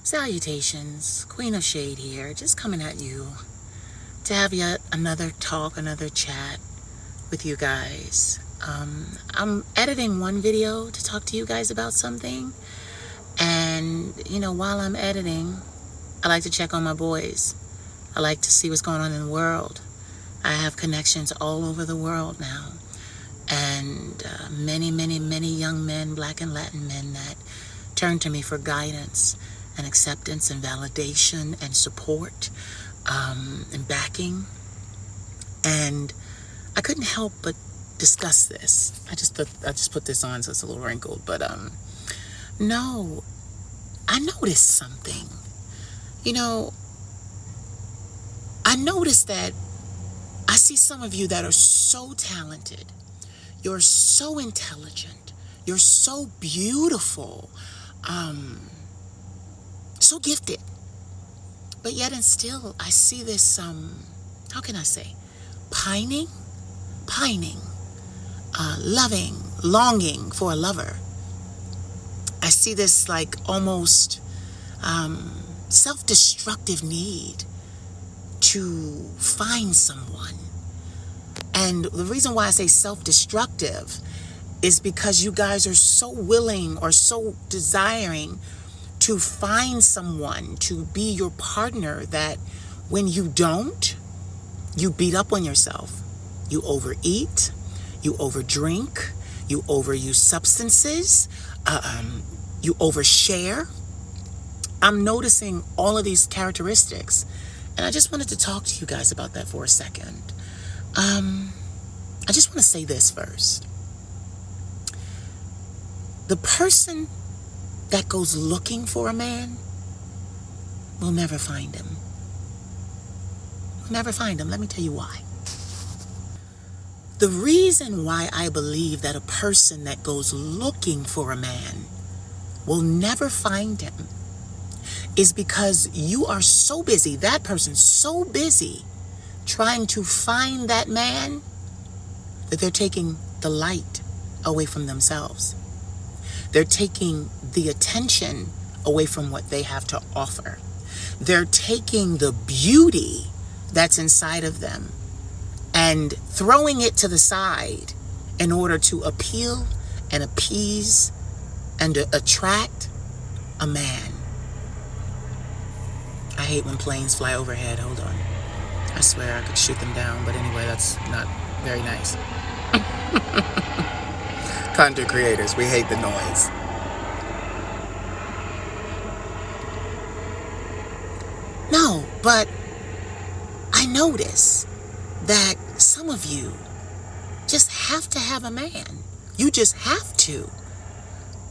Salutations, Queen of Shade here, just coming at you to have yet another talk, another chat with you guys. I'm editing one video to talk to you guys about something, and while I'm editing, I like to check on my boys. I like to see what's going on in the world. I have connections all over the world now, and many young men, Black and Latin men, that turn to me for guidance and acceptance and validation and support and backing. And I couldn't help but discuss this. I just put this on so it's a little wrinkled, but no, I noticed something. I noticed that I see some of you that are so talented. You're so intelligent. You're so beautiful. So gifted. But yet and still, I see this, how can I say, pining, loving, longing for a lover. I see this like almost self-destructive need to find someone. And the reason why I say self-destructive is because you guys are so willing or so desiring to find someone to be your partner that when you don't, you beat up on yourself. You overeat, you overdrink, you overuse substances, you overshare. I'm noticing all of these characteristics, and I just wanted to talk to you guys about that for a second. I just want to say this first. The person that goes looking for a man will never find him. Will never find him. Let me tell you why. The reason why I believe that a person that goes looking for a man will never find him is because you are so busy, that person's so busy trying to find that man that they're taking the light away from themselves. They're taking the attention away from what they have to offer. They're taking the beauty that's inside of them and throwing it to the side in order to appeal and appease and to attract a man. I hate when planes fly overhead. Hold on. I swear I could shoot them down, but anyway, that's not very nice. Content creators, we hate the noise. No, but I notice that some of you just have to have a man. You just have to.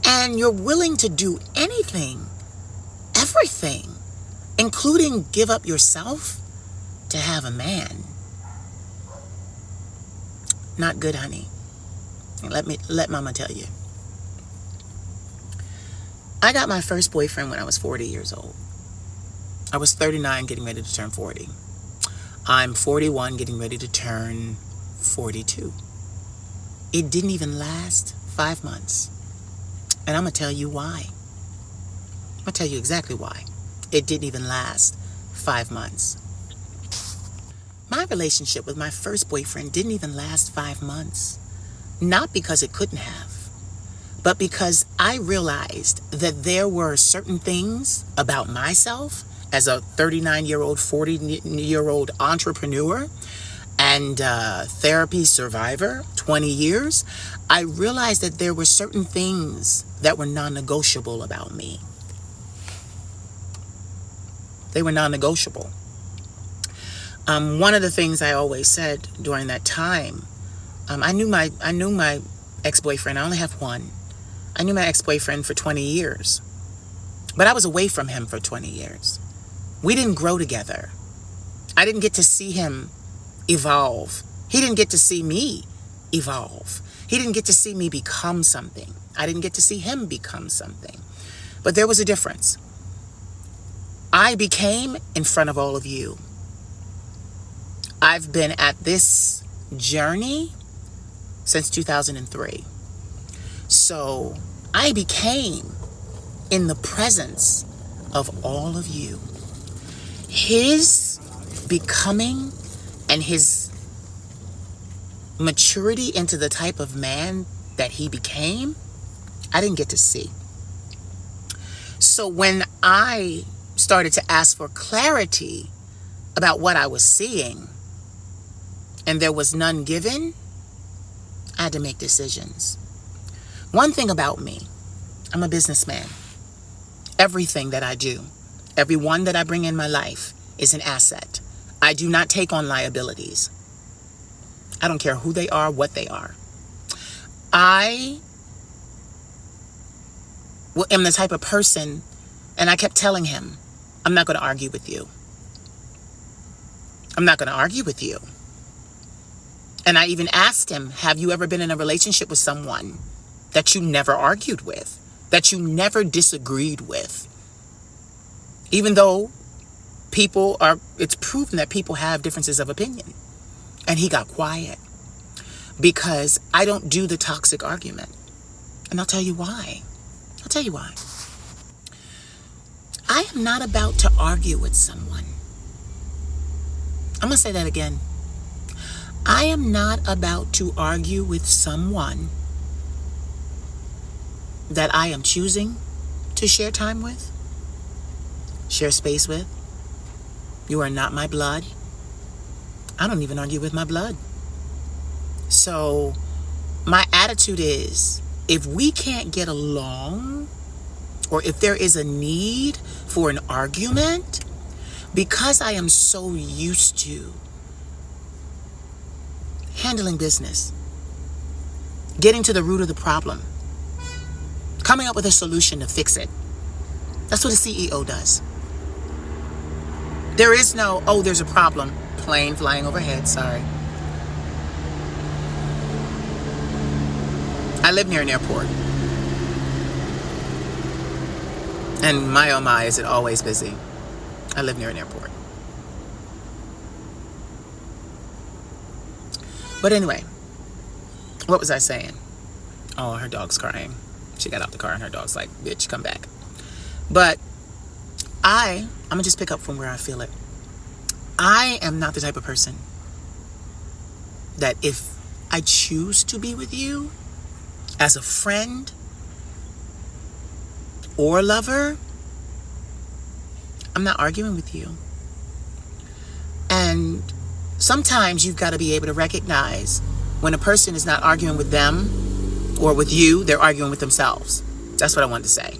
And you're willing to do anything, everything, including give up yourself to have a man. Not good, honey. Let mama tell you. I got my first boyfriend when I was 40 years old. I was 39 getting ready to turn 40. I'm 41 getting ready to turn 42. It didn't even last 5 months. And I'm going to tell you why. I'm going to tell you exactly why. It didn't even last 5 months. My relationship with my first boyfriend didn't even last 5 months. Not because it couldn't have, but because I realized that there were certain things about myself as a 39-year-old, 40-year-old entrepreneur and therapy survivor, 20 years, I realized that there were certain things that were non-negotiable about me. They were non-negotiable. One of the things I always said during that time, I knew my ex-boyfriend. I only have one. I knew my ex-boyfriend for 20 years, but I was away from him for 20 years. We didn't grow together. I didn't get to see him evolve. He didn't get to see me evolve. He didn't get to see me become something. I didn't get to see him become something. But there was a difference. I became in front of all of you. I've been at this journey since 2003. So I became in the presence of all of you. His becoming and his maturity into the type of man that he became, I didn't get to see. So when I started to ask for clarity about what I was seeing, and there was none given, I had to make decisions. One thing about me, I'm a businessman. Everything that I do, everyone that I bring in my life is an asset. I do not take on liabilities. I don't care who they are, what they are. I am the type of person, and I kept telling him, I'm not going to argue with you. I'm not going to argue with you. And I even asked him, have you ever been in a relationship with someone that you never argued with, that you never disagreed with? Even though it's proven that people have differences of opinion. And he got quiet because I don't do the toxic argument. And I'll tell you why. I am not about to argue with someone. I'm going to say that again. I am not about to argue with someone that I am choosing to share time with, share space with. You are not my blood. I don't even argue with my blood. So my attitude is, if we can't get along, or if there is a need for an argument, because I am so used to handling business, getting to the root of the problem, coming up with a solution to fix it. That's what a CEO does. There is no, oh, there's a problem. Plane flying overhead, sorry. I live near an airport. And my oh my, is it always busy. I live near an airport. But anyway, what was I saying? Oh, her dog's crying. She got out the car and her dog's like, bitch, come back. But I'm going to just pick up from where I feel it. I am not the type of person that if I choose to be with you as a friend or lover, I'm not arguing with you. And sometimes you've got to be able to recognize when a person is not arguing with them or with you, they're arguing with themselves. That's what I wanted to say.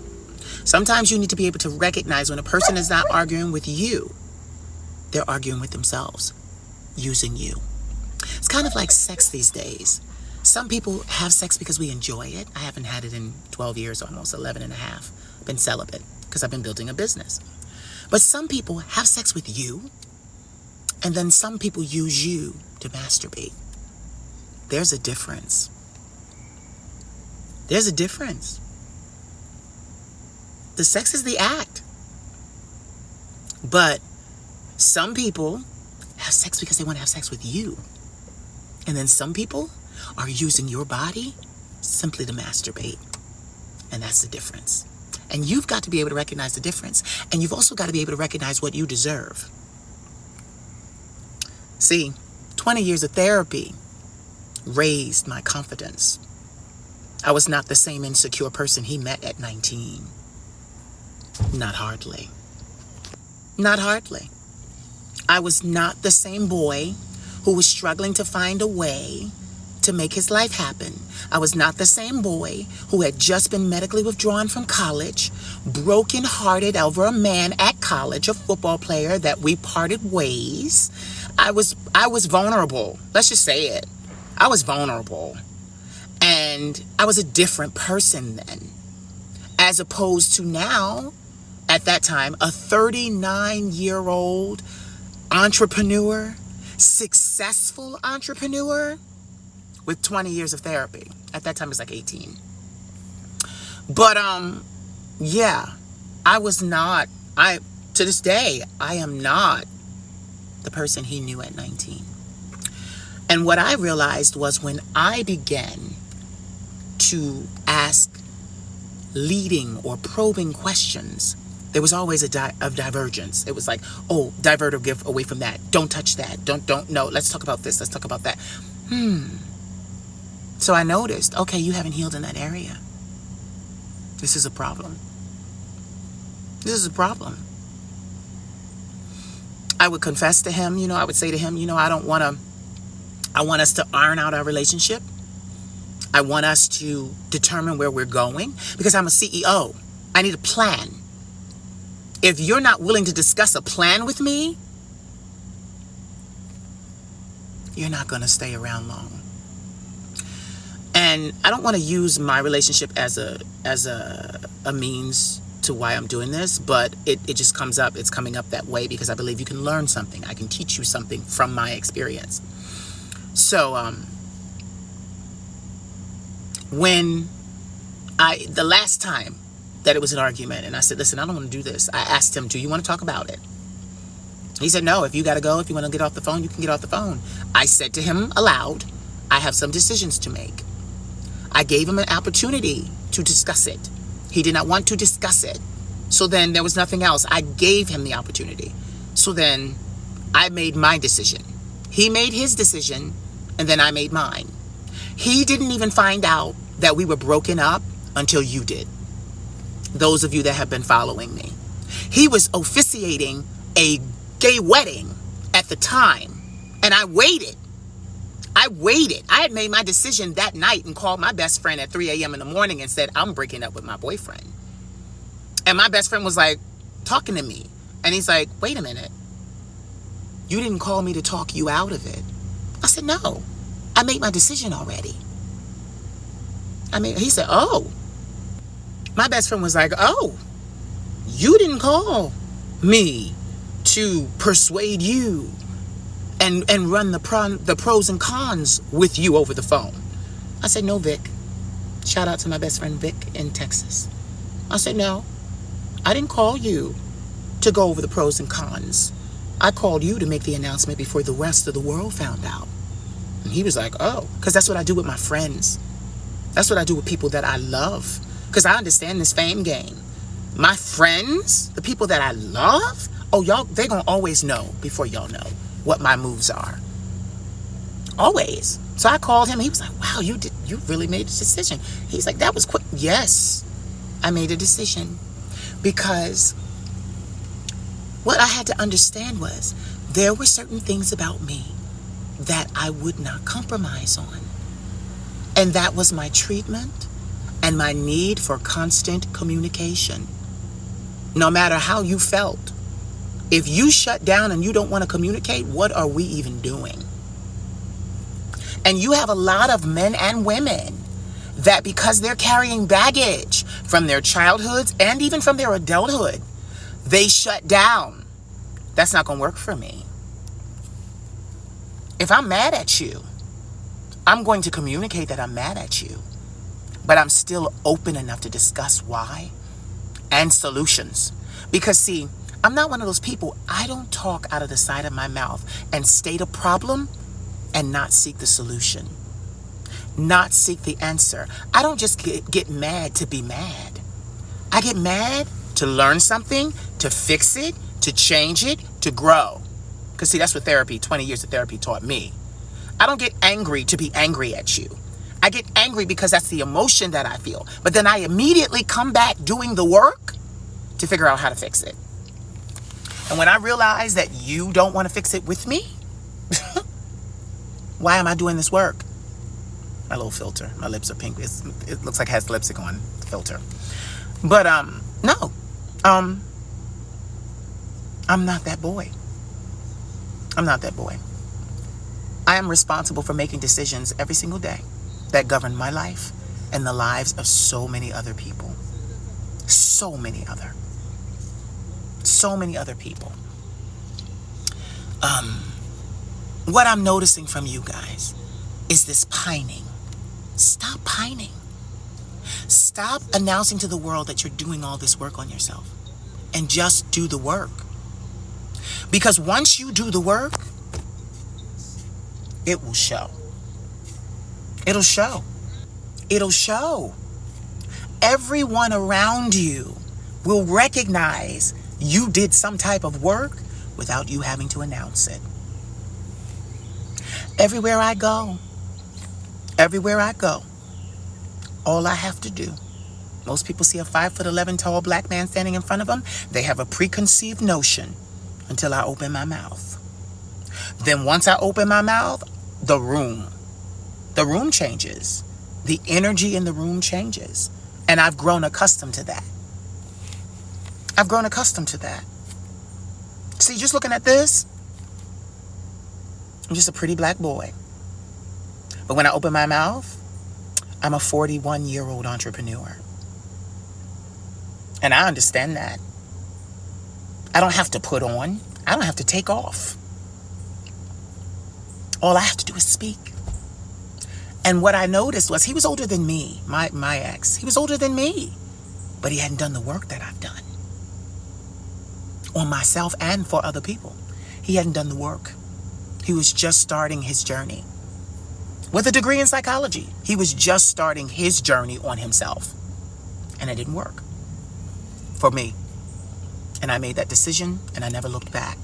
Sometimes you need to be able to recognize when a person is not arguing with you, they're arguing with themselves, using you. It's kind of like sex these days. Some people have sex because we enjoy it. I haven't had it in 12 years, almost 11 and a half. I've been celibate because I've been building a business. But some people have sex with you, and then some people use you to masturbate. There's a difference. There's a difference. The sex is the act. But some people have sex because they want to have sex with you. And then some people are using your body simply to masturbate. And that's the difference. And you've got to be able to recognize the difference. And you've also got to be able to recognize what you deserve. See, 20 years of therapy raised my confidence. I was not the same insecure person he met at 19. Not hardly. Not hardly. I was not the same boy who was struggling to find a way to make his life happen. I was not the same boy who had just been medically withdrawn from college, broken-hearted over a man at college, a football player that we parted ways. I was vulnerable. Let's just say it. I was vulnerable. And I was a different person then. As opposed to now, at that time, a 39-year-old entrepreneur, successful entrepreneur with 20 years of therapy. At that time, it was like 18. But, yeah, to this day, I am not the person he knew at 19. And what I realized was when I began to ask leading or probing questions There was always a divergence. It was like, oh, divert or give away from that. Don't touch that. Don't, no, let's talk about this. Let's talk about that. So I noticed, okay, you haven't healed in that area. This is a problem. This is a problem. I would confess to him, I would say to him, I want us to iron out our relationship. I want us to determine where we're going because I'm a CEO. I need a plan. If you're not willing to discuss a plan with me, you're not going to stay around long. And I don't want to use my relationship as a means to why I'm doing this, but it just comes up. It's coming up that way because I believe you can learn something. I can teach you something from my experience. So, the last time that it was an argument and I said, listen, I don't want to do this. I asked him, do you want to talk about it? He said, no, if you got to go, if you want to get off the phone, you can get off the phone. I said to him aloud, I have some decisions to make. I gave him an opportunity to discuss it. He did not want to discuss it. So then there was nothing else. I gave him the opportunity. So then I made my decision. He made his decision and then I made mine. He didn't even find out that we were broken up until you did. Those of you that have been following me. He was officiating a gay wedding at the time. And I waited. I had made my decision that night and called my best friend at 3 a.m. in the morning and said, I'm breaking up with my boyfriend. And my best friend was like talking to me. And he's like, wait a minute. You didn't call me to talk you out of it. I said, no, I made my decision already. He said, oh. My best friend was like, oh, you didn't call me to persuade you and run the pros and cons with you over the phone. I said, no, Vic. Shout out to my best friend, Vic, in Texas. I said, no, I didn't call you to go over the pros and cons. I called you to make the announcement before the rest of the world found out. And he was like, oh, because that's what I do with my friends. That's what I do with people that I love. Because I understand this fame game. My friends, the people that I love, they're going to always know before y'all know what my moves are. Always. So I called him. He was like, wow, you really made a decision. He's like, that was quick. Yes, I made a decision. Because what I had to understand was there were certain things about me that I would not compromise on. And that was my treatment and my need for constant communication. No matter how you felt. If you shut down and you don't want to communicate, what are we even doing? And you have a lot of men and women that because they're carrying baggage from their childhoods and even from their adulthood, they shut down. That's not going to work for me. If I'm mad at you, I'm going to communicate that I'm mad at you. But I'm still open enough to discuss why and solutions. Because see, I'm not one of those people. I don't talk out of the side of my mouth and state a problem and not seek the solution. Not seek the answer. I don't just get mad to be mad. I get mad to learn something, to fix it, to change it, to grow. Because see, that's what 20 years of therapy taught me. I don't get angry to be angry at you. I get angry because that's the emotion that I feel. But then I immediately come back doing the work to figure out how to fix it. And when I realize that you don't want to fix it with me, why am I doing this work? My little filter. My lips are pink. It looks like it has lipstick on the filter. But no. I'm not that boy. I'm not that boy. I am responsible for making decisions every single day that govern my life and the lives of so many other people. So many other people. What I'm noticing from you guys is this pining. Stop pining. Stop announcing to the world that you're doing all this work on yourself and just do the work. Because once you do the work, it will show. It'll show. It'll show. Everyone around you will recognize you did some type of work without you having to announce it. Everywhere I go, all I have to do, most people see a 5'11" tall black man standing in front of them, they have a preconceived notion until I open my mouth. Then once I open my mouth, the room changes. The energy in the room changes. And I've grown accustomed to that. See, just looking at this, I'm just a pretty black boy. But when I open my mouth, I'm a 41-year-old entrepreneur. And I understand that. I don't have to put on. I don't have to take off. All I have to do is speak. And what I noticed was he was older than me, my ex. He was older than me. But he hadn't done the work that I've done. On myself and for other people. He hadn't done the work. He was just starting his journey. With a degree in psychology. He was just starting his journey on himself. And it didn't work. For me. And I made that decision and I never looked back.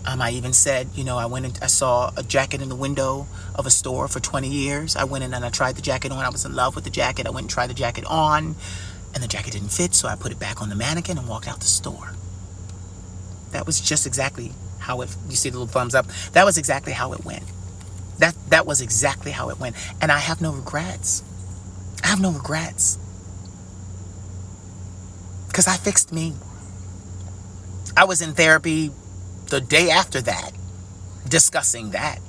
I even said, I saw a jacket in the window of a store for 20 years. I went in and I tried the jacket on. I was in love with the jacket. I went and tried the jacket on and the jacket didn't fit. So I put it back on the mannequin and walked out the store. That was just exactly how it, you see the little thumbs up. That was exactly how it went. That was exactly how it went. And I have no regrets. Because I fixed me. I was in therapy the day after that, discussing that.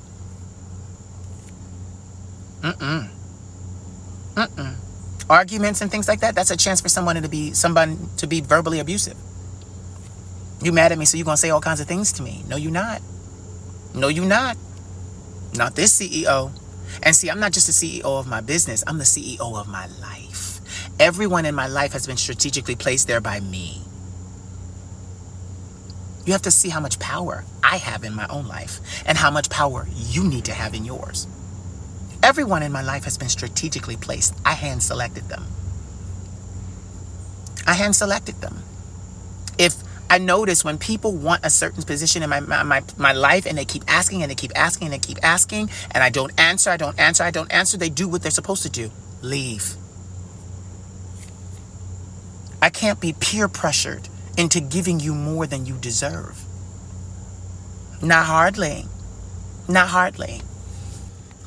Arguments and things like that, that's a chance for someone to be verbally abusive. You mad at me, so you're going to say all kinds of things to me. No, you're not. Not this CEO. And see, I'm not just the CEO of my business. I'm the CEO of my life. Everyone in my life has been strategically placed there by me. You have to see how much power I have in my own life and how much power you need to have in yours. Everyone in my life has been strategically placed. I hand selected them. If I notice when people want a certain position in my life and they keep asking and they keep asking and they keep asking and I don't answer, they do what they're supposed to do. Leave. I can't be peer pressured into giving you more than you deserve. Not hardly.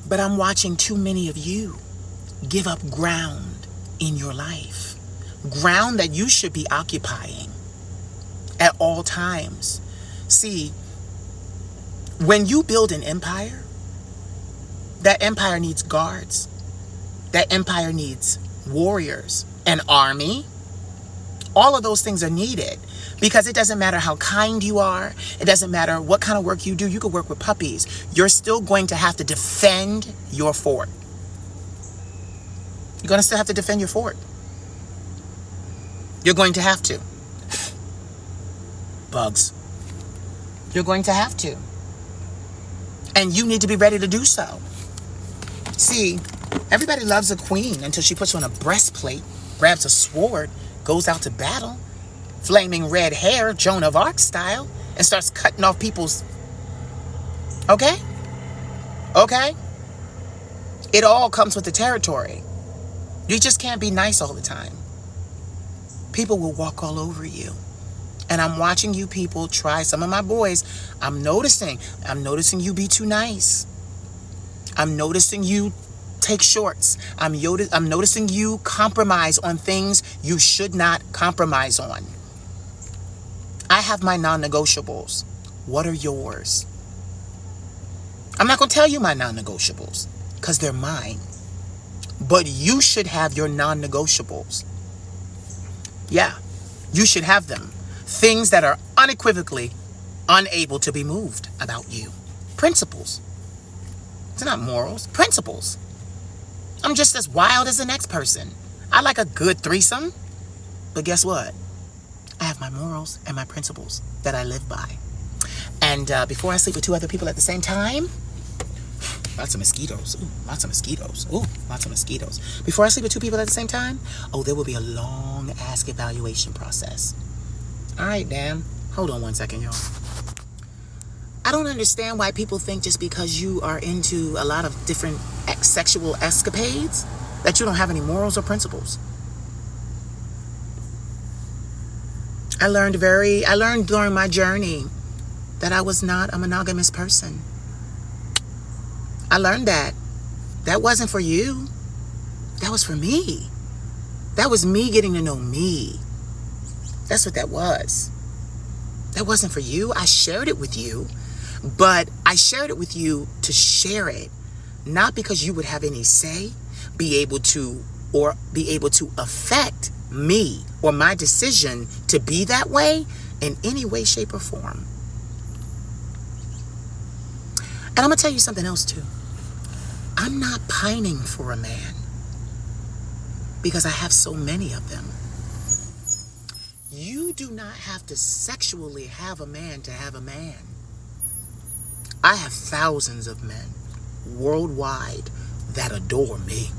But I'm watching too many of you give up ground in your life. Ground that you should be occupying at all times. See, when you build an empire, that empire needs guards. That empire needs warriors, an army. All of those things are needed because it doesn't matter how kind you are. It doesn't matter what kind of work you do. You could work with puppies. You're still going to have to defend your fort. You're going to still have to defend your fort. You're going to have to. Bugs. You're going to have to. And you need to be ready to do so. See, everybody loves a queen until she puts on a breastplate, grabs a sword, goes out to battle, flaming red hair, Joan of Arc style, and starts cutting off people's... Okay? It all comes with the territory. You just can't be nice all the time. People will walk all over you. And I'm watching you people try. Some of my boys, I'm noticing you be too nice. I'm noticing you take shorts. I'm noticing you compromise on things you should not compromise on. I have my non-negotiables. What are yours? I'm not going to tell you my non-negotiables because they're mine. But you should have your non-negotiables. Yeah, you should have them. Things that are unequivocally unable to be moved about you. Principles. It's not morals. Principles. I'm just as wild as the next person. I like a good threesome. But guess what? I have my morals and my principles that I live by. And before I sleep with two other people at the same time, Lots of mosquitoes. Ooh, lots of mosquitoes. Ooh, lots of mosquitoes. Before I sleep with two people at the same time, oh, there will be a long ask evaluation process. All right, damn. Hold on one second, y'all. I don't understand why people think just because you are into a lot of different sexual escapades that you don't have any morals or principles. I learned during my journey that I was not a monogamous person. I learned that. That wasn't for you. That was for me. That was me getting to know me. That's what that was. That wasn't for you. I shared it with you, but I shared it with you to share it, not because you would have any say, be able to affect me or my decision to be that way in any way, shape, or form. And I'm going to tell you something else too. I'm not pining for a man because I have so many of them. You do not have to sexually have a man to have a man. I have thousands of men worldwide that adore me.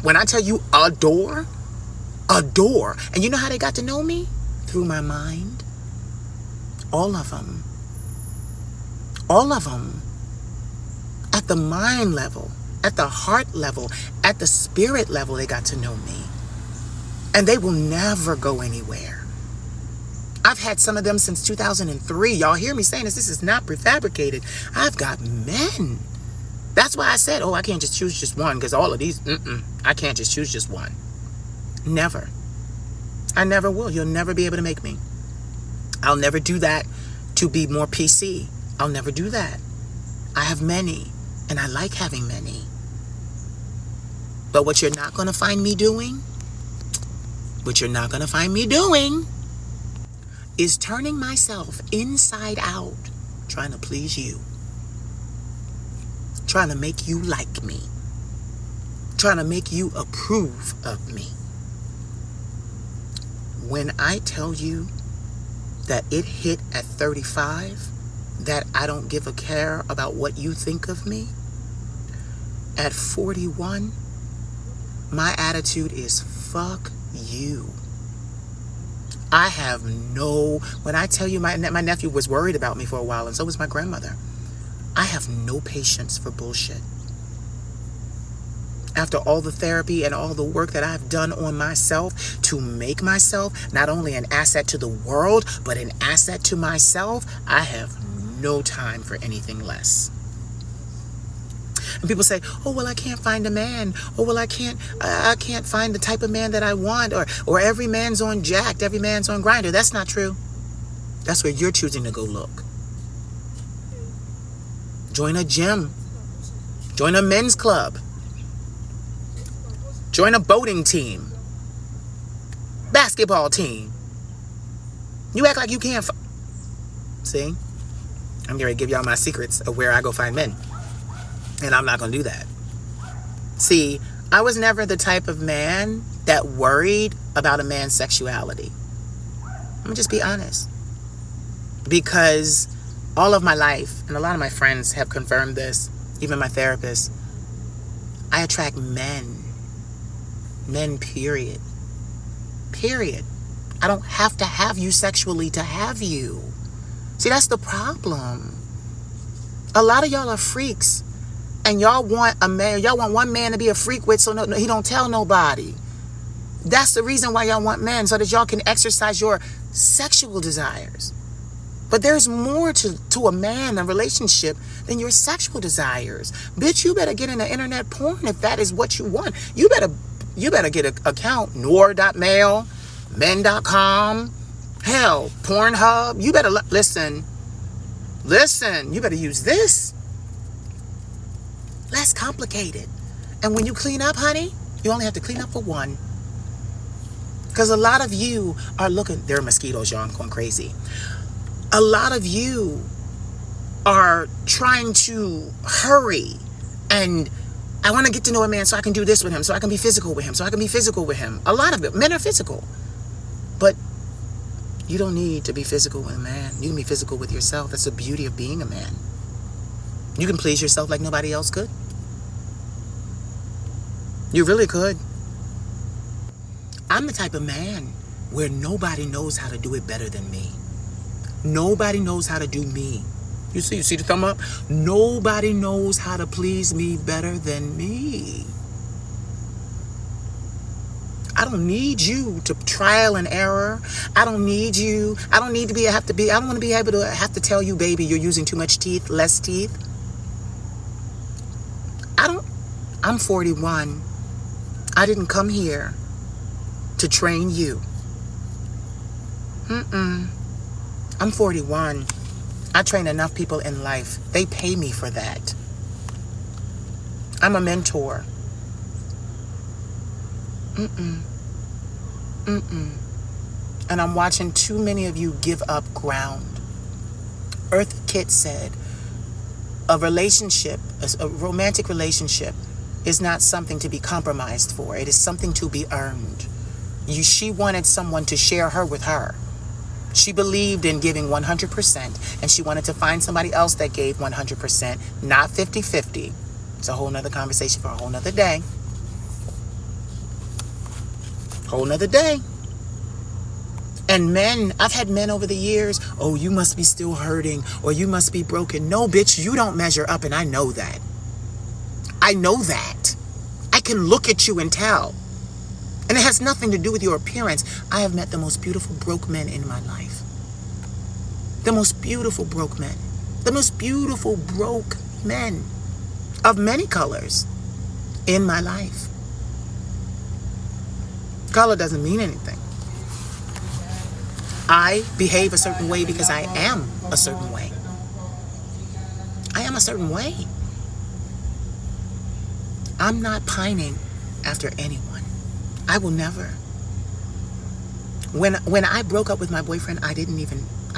When I tell you adore. And you know how they got to know me? Through my mind. All of them. At the mind level, at the heart level, at the spirit level, they got to know me. And they will never go anywhere. I've had some of them since 2003. Y'all hear me saying this. This is not prefabricated. I've got men. That's why I said, I can't just choose just one, because all of these, I can't just choose just one. Never. I never will. You'll never be able to make me. I'll never do that to be more PC. I'll never do that. I have many, and I like having many. But what you're not going to find me doing, is turning myself inside out, trying to please you. Trying to make you like me. Trying to make you approve of me. When I tell you that it hit at 35, that I don't give a care about what you think of me, at 41, my attitude is fuck you. I have when I tell you my nephew was worried about me for a while, and so was my grandmother. I have no patience for bullshit. After all the therapy and all the work that I've done on myself to make myself not only an asset to the world, but an asset to myself, I have no time for anything less. And people say, I can't find a man. I can't find the type of man that I want. Or every man's on Jacked, every man's on Grindr. That's not true. That's where you're choosing to go look. Join a gym. Join a men's club. Join a boating team. Basketball team. You act like you can't. See? I'm going to give y'all my secrets of where I go find men. And I'm not going to do that. See, I was never the type of man that worried about a man's sexuality. I'm going to just be honest. Because all of my life, and a lot of my friends have confirmed this, even my therapist, I attract men. Men, period. Period. I don't have to have you sexually to have you. See, that's the problem. A lot of y'all are freaks. And y'all want a man, y'all want one man to be a freak with so he don't tell nobody. That's the reason why y'all want men, so that y'all can exercise your sexual desires. But there's more to a man, a relationship, than your sexual desires. Bitch, you better get into internet porn if that is what you want. You better get an account, noor.mail, men.com, hell, Pornhub. You better listen, you better use this. Less complicated. And when you clean up, honey, you only have to clean up for one. Because a lot of you are looking, there are mosquitoes, y'all, I'm going crazy. A lot of you are trying to hurry, and I want to get to know a man so I can do this with him, so I can be physical with him, A lot of it, men are physical. But you don't need to be physical with a man. You can be physical with yourself. That's the beauty of being a man. You can please yourself like nobody else could. You really could. I'm the type of man where nobody knows how to do it better than me. Nobody knows how to do me. You see the thumb up? Nobody knows how to please me better than me. I don't need you to trial and error. I don't need you. I don't need to be, I don't want to be able to have to tell you, baby, you're using too much teeth, less teeth. I'm 41. I didn't come here to train you. I'm 41. I train enough people in life. They pay me for that. I'm a mentor. And I'm watching too many of you give up ground. Earth Kit said, a relationship, a romantic relationship, is not something to be compromised for. It is something to be earned. She wanted someone to share her with her. She believed in giving 100%, and she wanted to find somebody else that gave 100%, not 50-50. It's a whole nother conversation for a whole nother day. Whole nother day. And men, I've had men over the years, oh, you must be still hurting, or you must be broken. No, bitch, you don't measure up, and I know that. I know that. I can look at you and tell. And it has nothing to do with your appearance. I have met the most beautiful broke men in my life. The most beautiful broke men. The most beautiful broke men of many colors in my life. Color doesn't mean anything. I behave a certain way because I am a certain way. I am a certain way. I'm not pining after anyone. I will never. When I broke up with my boyfriend, I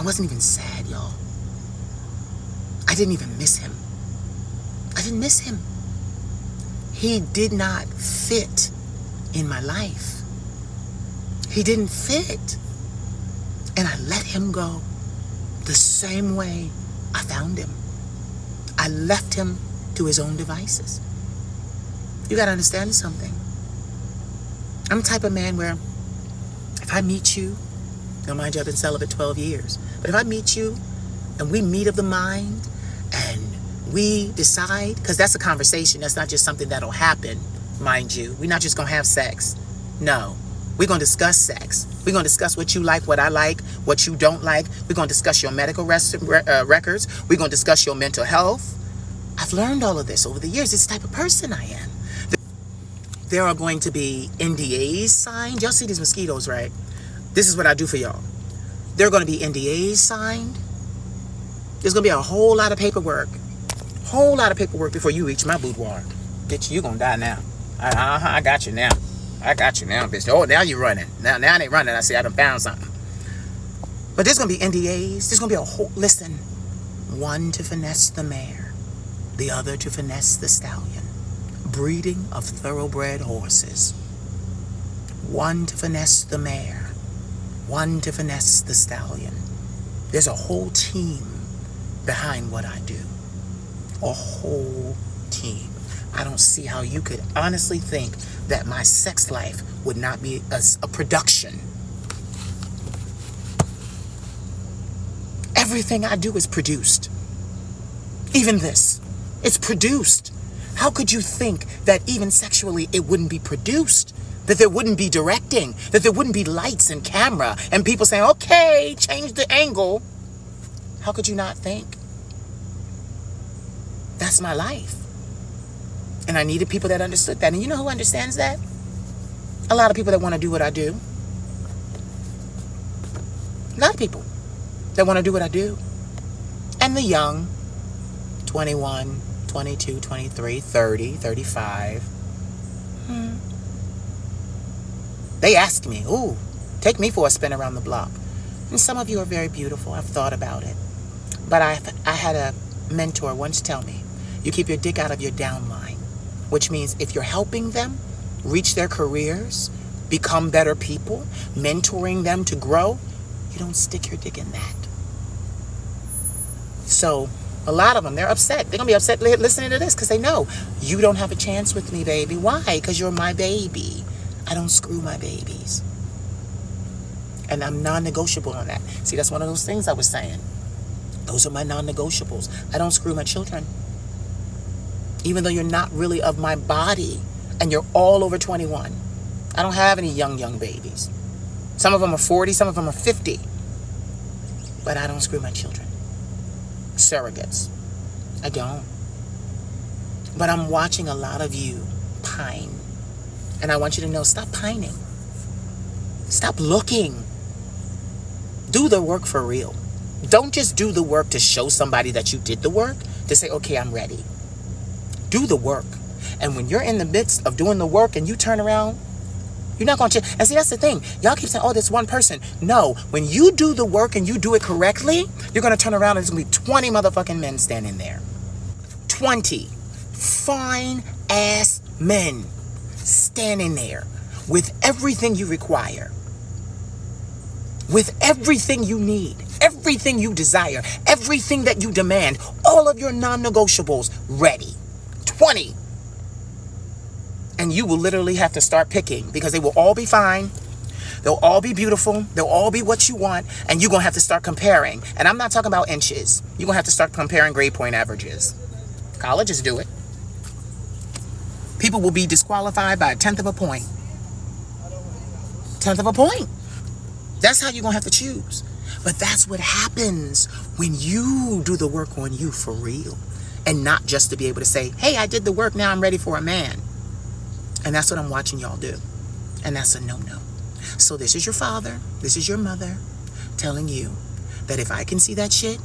wasn't even sad, y'all. I didn't even miss him. I didn't miss him. He did not fit in my life. He didn't fit. And I let him go the same way I found him. I left him to his own devices. You gotta understand something. I'm the type of man where if I meet you, now mind you, I've been celibate 12 years, but if I meet you and we meet of the mind and we decide, because that's a conversation, that's not just something that'll happen, mind you. We're not just gonna have sex. No. We're gonna discuss sex. We're gonna discuss what you like, what I like, what you don't like. We're gonna discuss your medical records. We're gonna discuss your mental health. I've learned all of this over the years. This type of person I am. There are going to be NDAs signed. Y'all see these mosquitoes, right? This is what I do for y'all. There are going to be NDAs signed. There's going to be a whole lot of paperwork. Whole lot of paperwork before you reach my boudoir. Bitch, you going to die now. I got you now. I got you now, bitch. Oh, now you're running. Now I ain't running. I see I done found something. But there's going to be NDAs. There's going to be a whole... Listen. One to finesse the mare. The other to finesse the stallion. Breeding of thoroughbred horses. One to finesse the mare. One to finesse the stallion. There's a whole team behind what I do. A whole team. I don't see how you could honestly think that my sex life would not be a production. Everything I do is produced. Even this. It's produced. How could you think that even sexually it wouldn't be produced? That there wouldn't be directing? That there wouldn't be lights and camera and people saying, okay, change the angle? How could you not think? That's my life. And I needed people that understood that. And you know who understands that? A lot of people that want to do what I do. A lot of people that want to do what I do. And the young, 21, 22, 23, 30, 35. They ask me, ooh, take me for a spin around the block. And some of you are very beautiful. I've thought about it. But I had a mentor once tell me, you keep your dick out of your downline, which means if you're helping them reach their careers, become better people, mentoring them to grow, you don't stick your dick in that. So A lot of them, they're upset. They're going to be upset listening to this because they know you don't have a chance with me, baby. Why? Because you're my baby. I don't screw my babies. And I'm non-negotiable on that. See, that's one of those things I was saying. Those are my non-negotiables. I don't screw my children. Even though you're not really of my body and you're all over 21. I don't have any young babies. Some of them are 40, some of them are 50. But I don't screw my children. Surrogates. I don't. But I'm watching a lot of you pine. And I want you to know, stop pining. Stop looking. Do the work for real. Don't just do the work to show somebody that you did the work, to say, okay, I'm ready. Do the work. And when you're in the midst of doing the work and you turn around, you're not going to change. And see, that's the thing. Y'all keep saying, oh, this one person. No, when you do the work and you do it correctly, you're going to turn around and there's going to be 20 motherfucking men standing there. 20 fine ass men standing there with everything you require. With everything you need, everything you desire, everything that you demand, all of your non-negotiables ready. 20. And you will literally have to start picking because they will all be fine. They'll all be beautiful. They'll all be what you want. And you're going to have to start comparing. And I'm not talking about inches. You're going to have to start comparing grade point averages. Colleges do it. People will be disqualified by a tenth of a point. Tenth of a point. That's how you're going to have to choose. But that's what happens when you do the work on you for real. And not just to be able to say, hey, I did the work, now I'm ready for a man. And that's what I'm watching y'all do. And that's a no-no. So this is your father, this is your mother telling you that if I can see that shit,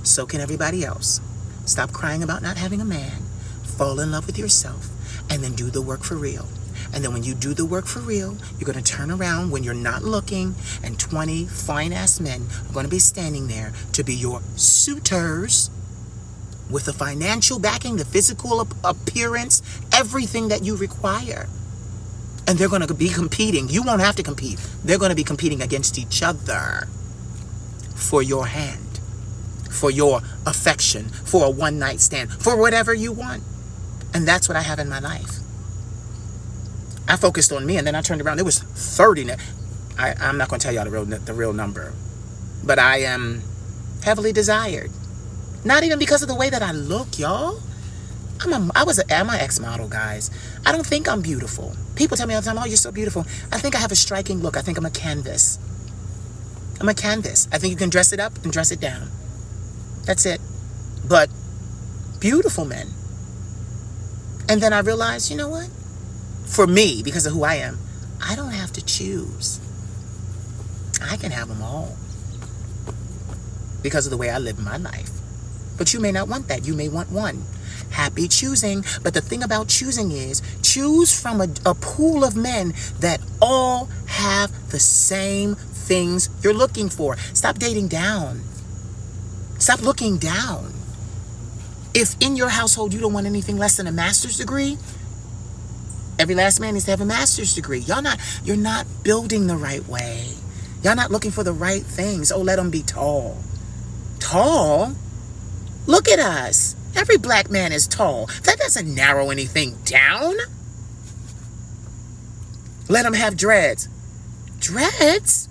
so can everybody else. Stop crying about not having a man. Fall in love with yourself. And then do the work for real. And then when you do the work for real, you're going to turn around when you're not looking, and 20 fine-ass men are going to be standing there to be your suitors with the financial backing, the physical appearance, everything that you require. And they're going to be competing. You won't have to compete. They're going to be competing against each other for your hand, for your affection, for a one-night stand, for whatever you want. And that's what I have in my life. I focused on me, and then I turned around. There was 30. I'm not going to tell y'all the real number. But I am heavily desired. Not even because of the way that I look, y'all. I'm an ex-model, guys. I don't think I'm beautiful. People tell me all the time, oh, you're so beautiful. I think I have a striking look. I think I'm a canvas. I'm a canvas. I think you can dress it up and dress it down. That's it. But beautiful men. And then I realized, you know what? For me, because of who I am, I don't have to choose. I can have them all. Because of the way I live my life. But you may not want that. You may want one. Happy choosing. But the thing about choosing is, choose from a pool of men that all have the same things you're looking for. Stop dating down. Stop looking down. If in your household you don't want anything less than a master's degree, every last man needs to have a master's degree. You're not building the right way. Y'all not looking for the right things. Oh, let them be tall. Tall? Look at us. Every black man is tall. That doesn't narrow anything down. Let them have dreads. Dreads?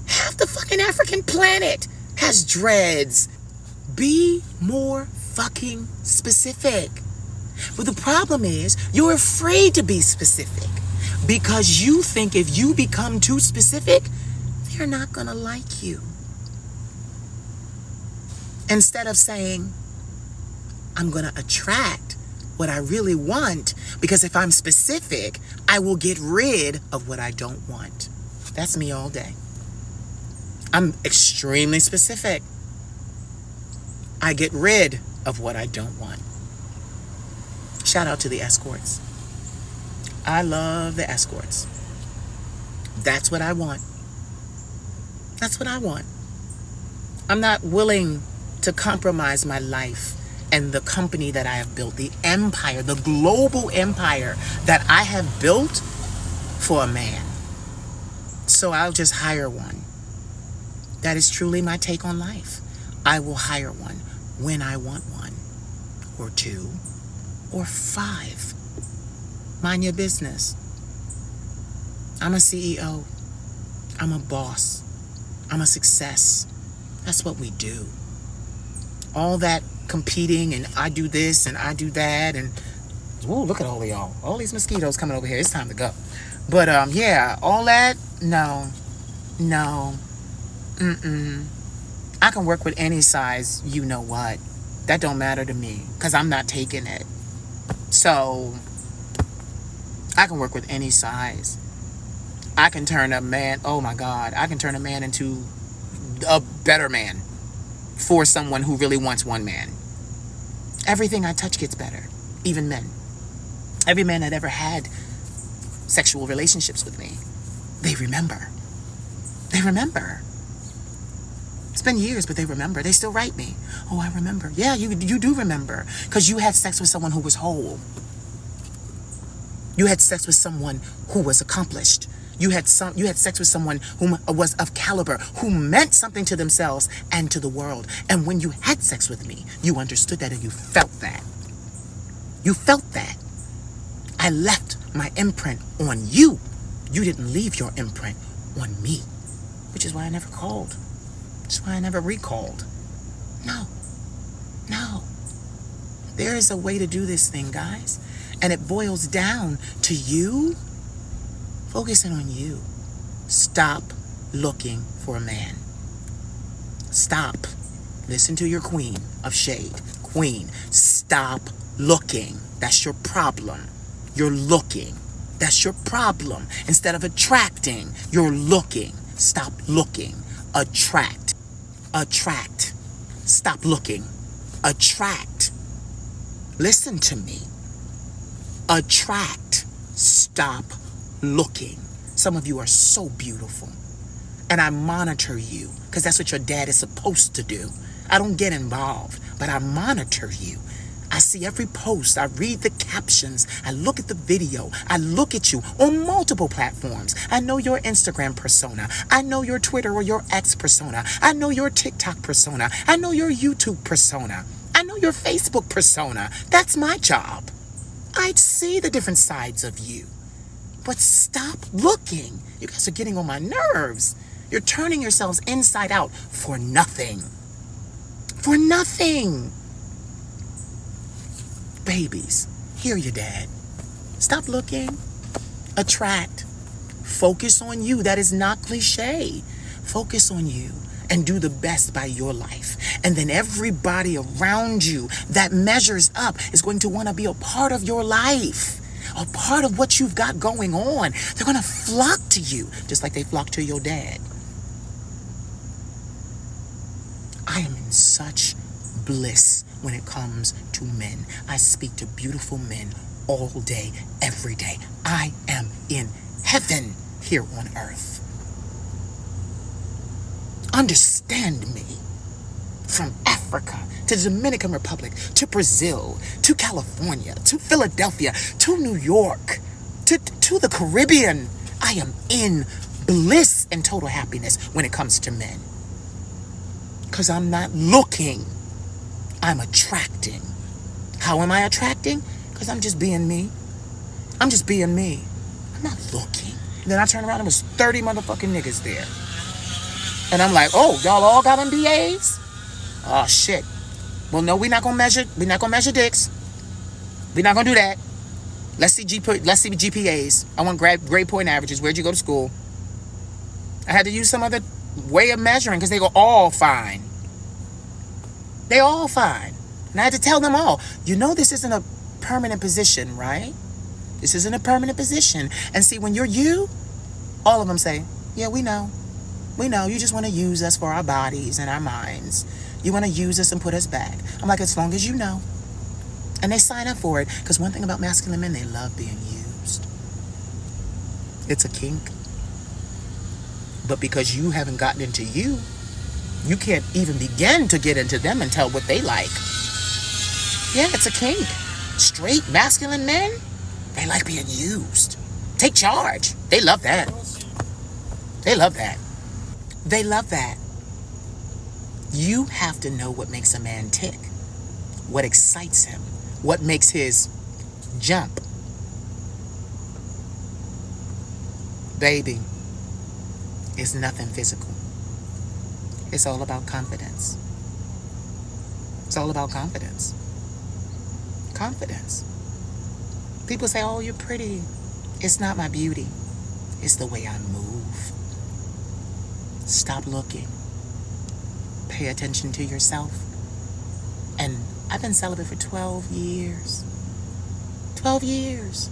Half the fucking African planet has dreads. Be more fucking specific. But the problem is, you're afraid to be specific because you think if you become too specific, they're not gonna like you. Instead of saying, I'm gonna attract what I really want, because if I'm specific, I will get rid of what I don't want. That's me all day. I'm extremely specific. I get rid of what I don't want. Shout out to the escorts. I love the escorts. That's what I want. That's what I want. I'm not willing to compromise my life and the company that I have built, the empire, the global empire that I have built for a man. So I'll just hire one. That is truly my take on life. I will hire one. when I want one, or 2, or 5. Mind your business. I'm a CEO. I'm a boss. I'm a success. That's what we do. All that competing and I do this and I do that and ooh, look at all of y'all. All these mosquitoes coming over here. It's time to go. But yeah, all that, no. I can work with any size, you know what. That don't matter to me because I'm not taking it. So I can work with any size. I can turn a man, oh my God, I can turn a man into a better man for someone who really wants one man. Everything I touch gets better, even men. Every man that ever had sexual relationships with me, they remember. They remember. It's been years, but they remember. They still write me. Oh, I remember. Yeah, you do remember because you had sex with someone who was whole. You had sex with someone who was accomplished. You had sex with someone who was of caliber, who meant something to themselves and to the world. And when you had sex with me, you understood that and you felt that. You felt that. I left my imprint on you. You didn't leave your imprint on me, which is why I never called. Which is why I never recalled. No. There is a way to do this thing, guys. And it boils down to you focusing on you. Stop looking for a man. Stop. Listen to your queen of shade. Queen, stop looking. That's your problem. You're looking. That's your problem. Instead of attracting, you're looking. Stop looking. Attract. Stop looking. Attract. Listen to me. Attract. Stop looking. Some of you are so beautiful. And I monitor you because that's what your dad is supposed to do. I don't get involved, but I monitor you. I see every post. I read the captions. I look at the video. I look at you on multiple platforms. I know your Instagram persona. I know your Twitter or your X persona. I know your TikTok persona. I know your YouTube persona. I know your Facebook persona. That's my job. I see the different sides of you. But stop looking. You guys are getting on my nerves. You're turning yourselves inside out for nothing. For nothing. Babies, hear your dad. Stop looking. Attract. Focus on you. That is not cliche. Focus on you and do the best by your life. And then everybody around you that measures up is going to want to be a part of your life. A part of what you've got going on. They're going to flock to you just like they flock to your dad. I am in such bliss when it comes to men. I speak to beautiful men all day, every day. I am in heaven here on earth. Understand me. From Africa to the Dominican Republic to Brazil to California to Philadelphia to New York to the Caribbean. I am in bliss and total happiness when it comes to men. Because I'm not looking. I'm attracting. How am I attracting? Because I'm just being me. I'm just being me. I'm not looking. And then I turn around and there's 30 motherfucking niggas there. And I'm like, oh, y'all all got MBAs? Oh, shit. Well, no, we're not going to measure dicks. We're not going to do that. Let's see GPAs. I want grade point averages. Where'd you go to school? I had to use some other way of measuring because they go all fine. They all fine. And I had to tell them all, you know this isn't a permanent position, right? This isn't a permanent position. And see, when you're you, all of them say, yeah, we know. We know. You just want to use us for our bodies and our minds. You want to use us and put us back. I'm like, as long as you know. And they sign up for it. Because one thing about masculine men, they love being used. It's a kink. But because you haven't gotten into you, you can't even begin to get into them and tell what they like. Yeah, it's a kink. Straight masculine men, they like being used. Take charge. They love that. They love that. They love that. You have to know what makes a man tick. what excites him, what makes his jump. Baby, it's nothing physical. It's all about confidence. It's all about confidence. Confidence. People say, oh, you're pretty. It's not my beauty. It's the way I move. Stop looking. Pay attention to yourself. And I've been celibate for 12 years. 12 years.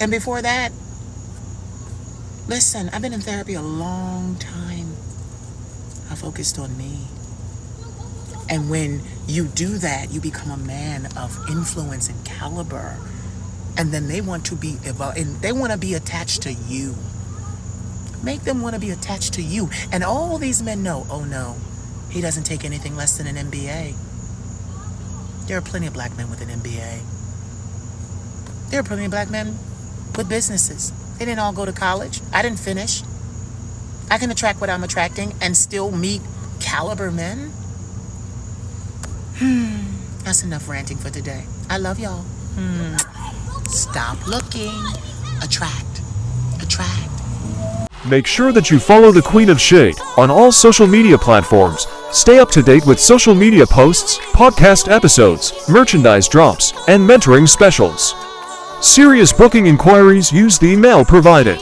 And before that, listen, I've been in therapy a long time. I focused on me. And when you do that, you become a man of influence and caliber. And then they want to be attached to you. Make them want to be attached to you. And all these men know, oh no, he doesn't take anything less than an MBA. There are plenty of black men with an MBA. There are plenty of black men with businesses. They didn't all go to college. I didn't finish. I can attract what I'm attracting and still meet caliber men. That's enough ranting for today. I love y'all. Stop looking. Attract. Attract. Make sure that you follow the Queen of Shade on all social media platforms. Stay up to date with social media posts, podcast episodes, merchandise drops, and mentoring specials. Serious booking inquiries, use the email provided.